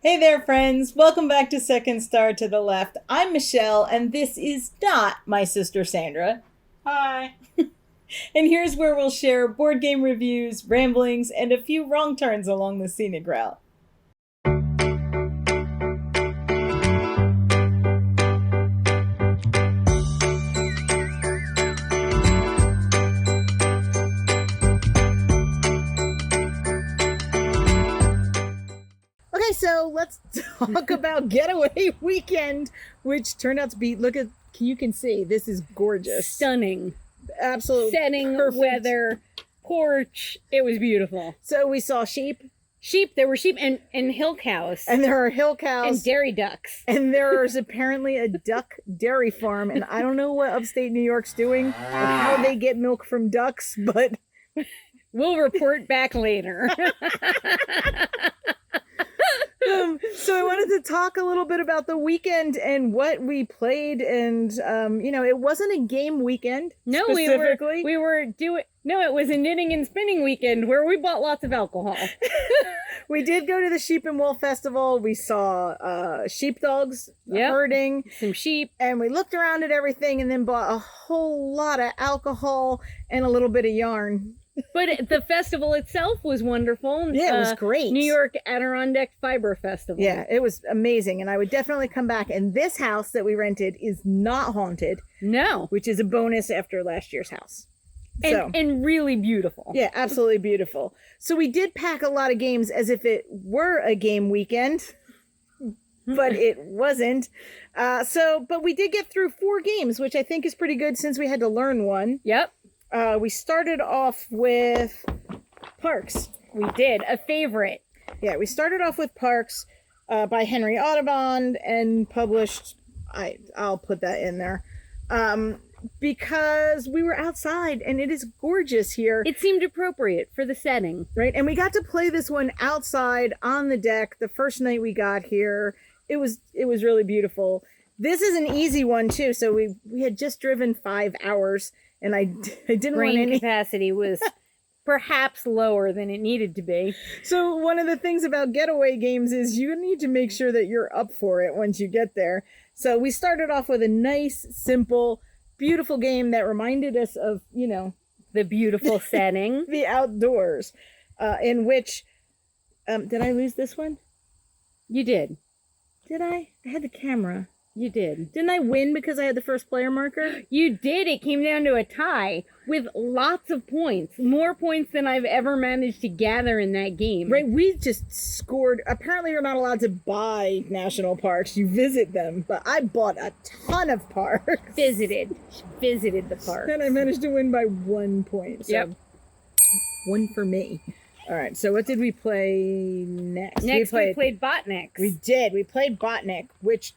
Hey there, friends. Welcome back to Second Star to the Left. I'm Michelle, and this is not my sister Sandra. Hi. And here's where we'll share board game reviews, ramblings, and a few wrong turns along the scenic route. Okay, so let's talk about Getaway Weekend, which turned out to be, you can see, this is gorgeous. Stunning. Absolutely Setting, perfect. weather, porch. It was beautiful. So we saw sheep. There were sheep and hill cows. And there are hill cows. And dairy ducks. And there is apparently a duck dairy farm. And I don't know what upstate New York's doing or how they get milk from ducks, but we'll report back later. So I wanted to talk a little bit about the weekend and what we played. And, it wasn't a game weekend. No, specifically. it was a knitting and spinning weekend where we bought lots of alcohol. We did go to the Sheep and Wool Festival. We saw sheepdogs herding. Some sheep. And we looked around at everything and then bought a whole lot of alcohol and a little bit of yarn. But the festival itself was wonderful. Yeah, it was great. New York Adirondack Fiber Festival. Yeah, it was amazing. And I would definitely come back. And this house that we rented is not haunted. No. Which is a bonus after last year's house. And really beautiful. Yeah, absolutely beautiful. So we did pack a lot of games as if it were a game weekend, but it wasn't. But we did get through 4 games, which I think is pretty good since we had to learn one. Yep. We started off with Parks. We did. A favorite. Yeah, we started off with Parks by Henry Audubon and published, I'll put that in there, because we were outside and it is gorgeous here. It seemed appropriate for the setting. Right, and we got to play this one outside on the deck the first night we got here. It was really beautiful. This is an easy one too, so we had just driven 5 hours. And I didn't want any capacity was perhaps lower than it needed to be. So one of the things about getaway games is you need to make sure that you're up for it once you get there. So we started off with a nice, simple, beautiful game that reminded us of, the beautiful setting. The outdoors, in which, did I lose this one? You did. Did I? I had the camera. You did. Didn't I win because I had the first player marker? You did. It came down to a tie with lots of points. More points than I've ever managed to gather in that game. Right, we just scored. Apparently you're not allowed to buy national parks. You visit them. But I bought a ton of parks. Visited the park. And I managed to win by 1 point. So yep. 1 for me. All right, so what did we play next? We played Botanik. We did. We played Botanik, which...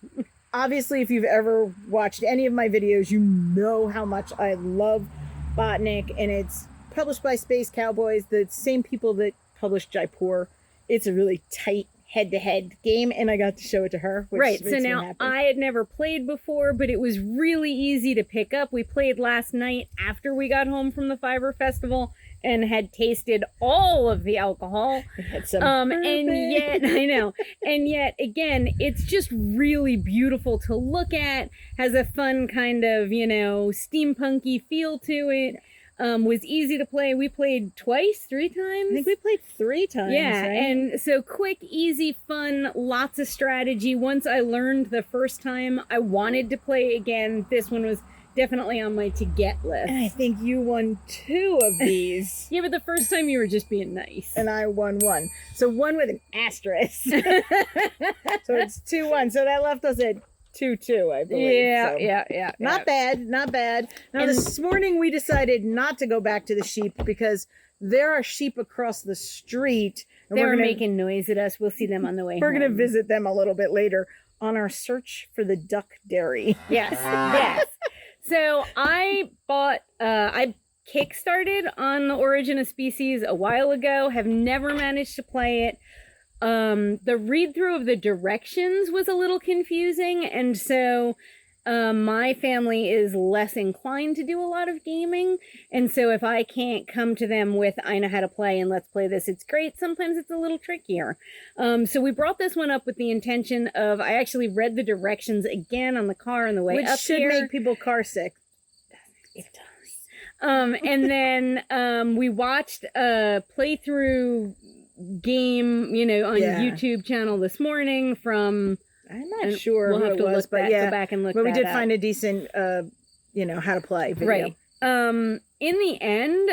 Obviously, if you've ever watched any of my videos, you know how much I love Botanik, and it's published by Space Cowboys, the same people that published Jaipur. It's a really tight head-to-head game, and I got to show it to her. Which right, so now I had never played before, but it was really easy to pick up. We played last night after we got home from the Fiber Festival, and had tasted all of the alcohol. Had some and yet again, it's just really beautiful to look at, has a fun kind of, steampunky feel to it. Was easy to play. We played 3 times. I think we played 3 times. Yeah, right? And so quick, easy, fun, lots of strategy. Once I learned the first time, I wanted to play again. This one was definitely on my to-get list. And I think you won 2 of these. Yeah, but the first time you were just being nice. And I won 1. So 1 with an asterisk. So it's 2-1. So that left us at 2-2, I believe. Yeah. Not bad. Now, this morning we decided not to go back to the sheep because there are sheep across the street. And they were making noise at us. We'll see them on the way We're home. going to visit them a little bit later on our search for the duck dairy. Yes. So I kickstarted on the Origin of Species a while ago, have never managed to play it. The read through of the directions was a little confusing, and so my family is less inclined to do a lot of gaming. And so if I can't come to them with, I know how to play and let's play this, it's great. Sometimes it's a little trickier. So we brought this one up with the intention of, I actually read the directions again on the car on the way Which up should here. make people car sick. It does. And then we watched a playthrough game, on YouTube channel this morning from... I'm not sure we'll who have it to was, but go back and look. But we did up. find a decent, how to play video. Right. In the end,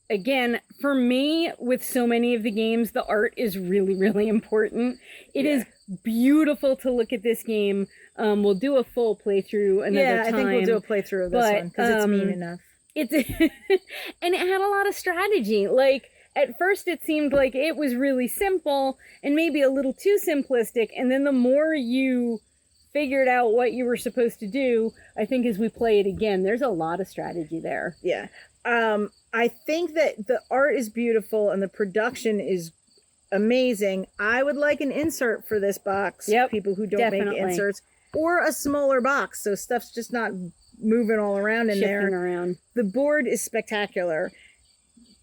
again, for me, with so many of the games, the art is really, really important. It is beautiful to look at this game. We'll do a full playthrough another time. I think we'll do a playthrough of this one because it's mean enough. And it had a lot of strategy. Like, at first it seemed like it was really simple and maybe a little too simplistic. And then the more you figured out what you were supposed to do, I think as we play it again, there's a lot of strategy there. Yeah. I think that the art is beautiful and the production is amazing. I would like an insert for this box. Yep, people who don't make inserts. Or a smaller box so stuff's just not moving all around in there. Shifting around. The board is spectacular.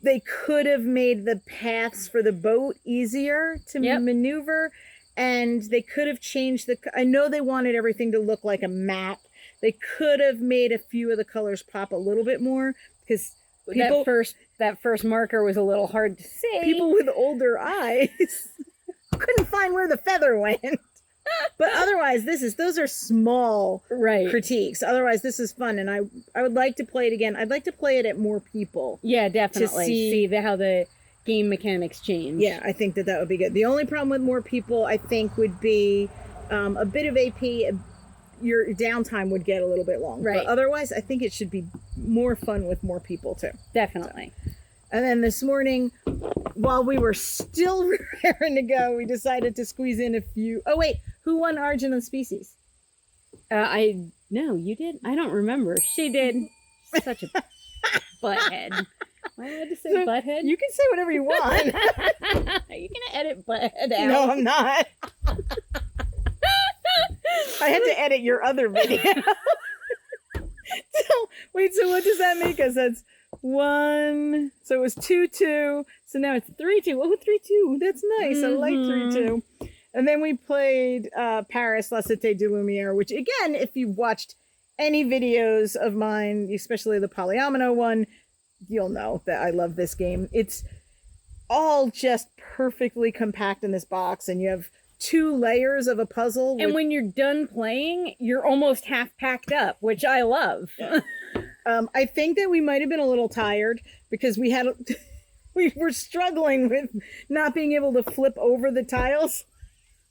They could have made the paths for the boat easier to maneuver, and they could have changed I know they wanted everything to look like a map. They could have made a few of the colors pop a little bit more, because that first marker was a little hard to see. People with older eyes couldn't find where the feather went. But otherwise, those are small critiques. Otherwise, this is fun, and I would like to play it again. I'd like to play it at more people. Yeah, definitely. To see how the game mechanics change. Yeah, I think that would be good. The only problem with more people, I think, would be a bit of AP. Your downtime would get a little bit long. Right. But otherwise, I think it should be more fun with more people, too. Definitely. So. And then this morning, while we were still raring to go, we decided to squeeze in a few... Oh, wait. Who won Origin of Species? No, you did? I don't remember. She did. Such a butthead. Am I allowed to say butthead? You can say whatever you want. Are you going to edit butthead out? No, I'm not. I had to edit your other video. So what does that make us? That's 1. So it was 2-2. So now it's 3-2. Oh, 3-2. That's nice. I like 3-2. And then we played Paris, La Cite de Lumiere, which, again, if you've watched any videos of mine, especially the Polyomino one, you'll know that I love this game. It's all just perfectly compact in this box, and you have 2 layers of a puzzle. And when you're done playing, you're almost half packed up, which I love. Yeah. I think that we might have been a little tired because we were struggling with not being able to flip over the tiles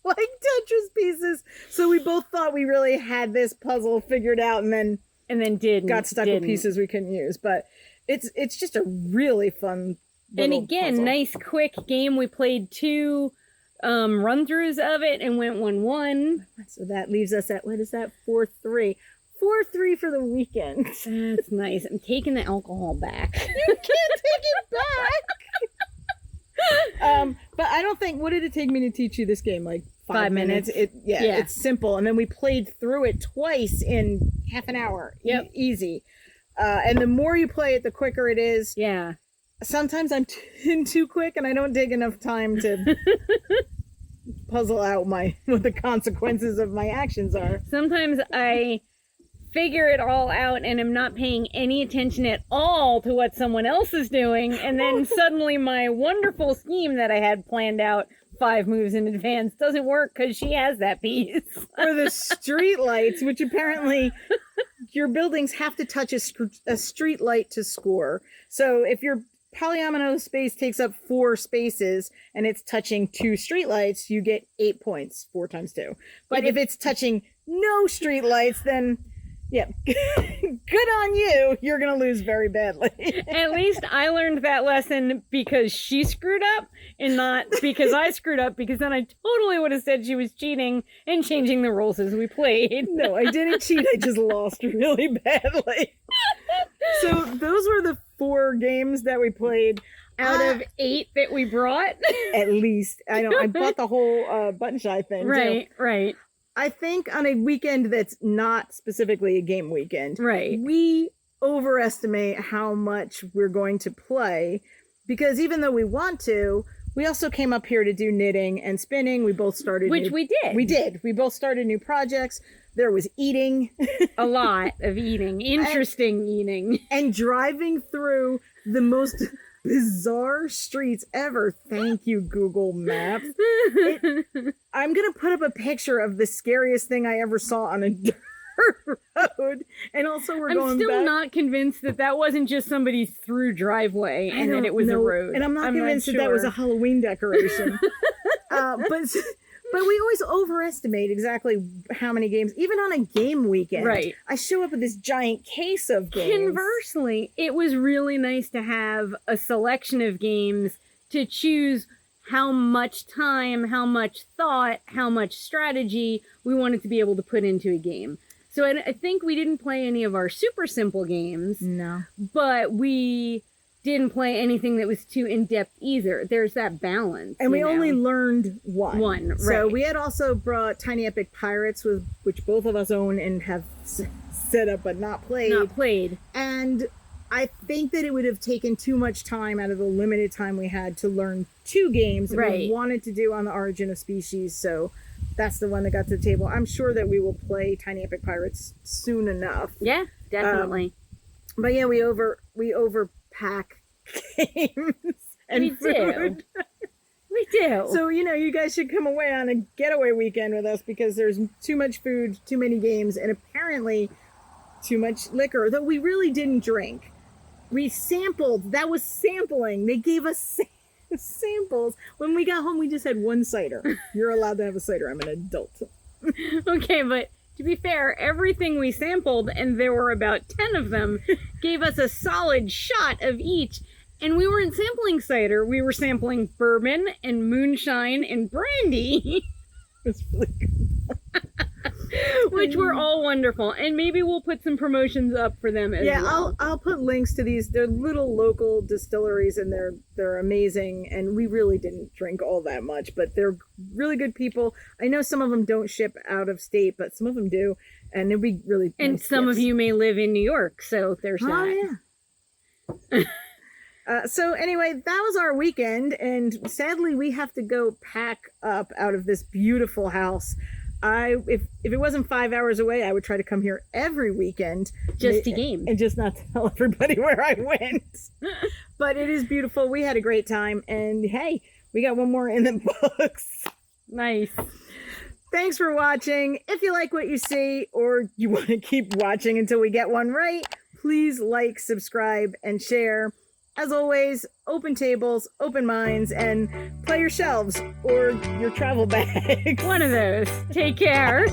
like Tetris pieces. So we both thought we really had this puzzle figured out, and then got stuck with pieces we couldn't use. But it's just a really fun and again puzzle. Nice quick game. We played 2 run-throughs of it and went 1-1. So that leaves us at, what is that, 4-3. 4-3 for the weekend. That's nice. I'm taking the alcohol back. You can't take it back. But I don't think, what did it take me to teach you this game? Like 5 minutes? It's simple. And then we played through it twice in half an hour. Yep. Easy. And the more you play it, the quicker it is. Yeah. Sometimes I'm too quick and I don't take enough time to puzzle out what the consequences of my actions are. Sometimes I figure it all out and am not paying any attention at all to what someone else is doing, and then suddenly my wonderful scheme that I had planned out 5 moves in advance doesn't work because she has that piece. Or the street lights, which apparently your buildings have to touch a street light to score. So if your polyomino space takes up 4 spaces and it's touching 2 streetlights, you get 8 points, 4 times 2. But if it's touching no streetlights, then yeah, good on you. You're going to lose very badly. At least I learned that lesson because she screwed up and not because I screwed up, because then I totally would have said she was cheating and changing the rules as we played. No, I didn't cheat. I just lost really badly. So those were the 4 games that we played. Out of 8 that we brought? At least. I know. I bought the whole button shy thing. Right, too. Right. I think on a weekend that's not specifically a game weekend, Right. we overestimate how much we're going to play, because even though we want to, we also came up here to do knitting and spinning. We both started Which we did. We did. We both started new projects. There was eating. A lot of eating. Interesting eating. And driving through the most bizarre streets ever. Thank you, Google Maps. I'm going to put up a picture of the scariest thing I ever saw on a dirt road. And also we're going I'm still back. not convinced that that wasn't just somebody's through driveway and that it was a road. And I'm not convinced that that was a Halloween decoration. But we always overestimate exactly how many games, even on a game weekend. Right. I show up with this giant case of games. Conversely, it was really nice to have a selection of games to choose how much time, how much thought, how much strategy we wanted to be able to put into a game. So I think we didn't play any of our super simple games. No. But we didn't play anything that was too in-depth either. There's that balance. And we only learned one. One, right. So we had also brought Tiny Epic Pirates, which both of us own and have set up but not played. Not played. And I think that it would have taken too much time out of the limited time we had to learn 2 games that we wanted to do on the Origin of Species. So that's the one that got to the table. I'm sure that we will play Tiny Epic Pirates soon enough. Yeah, definitely. But yeah, we overpack games and we food. We do. So, you guys should come away on a getaway weekend with us, because there's too much food, too many games, and apparently too much liquor, though we really didn't drink. We sampled. That was sampling. They gave us samples. When we got home, we just had 1 cider. You're allowed to have a cider. I'm an adult. Okay, but to be fair, everything we sampled, and there were about 10 of them, gave us a solid shot of each. And we weren't sampling cider. We were sampling bourbon and moonshine and brandy. It's really good. Which were all wonderful. And maybe we'll put some promotions up for them as well. Yeah, I'll put links to these. They're little local distilleries, and they're amazing. And we really didn't drink all that much, but they're really good people. I know some of them don't ship out of state, but some of them do. And it'd be really And nice some gifts. of you may live in New York, so there's that. Oh, yeah. So anyway, that was our weekend, and sadly we have to go pack up out of this beautiful house. If it wasn't 5 hours away, I would try to come here every weekend Just to game. and just not tell everybody where I went. But it is beautiful. We had a great time, and hey, we got one more in the books. Nice. Thanks for watching. If you like what you see, or you want to keep watching until we get one right, please like, subscribe, and share. As always, open tables, open minds, and play your shelves or your travel bags. One of those. Take care.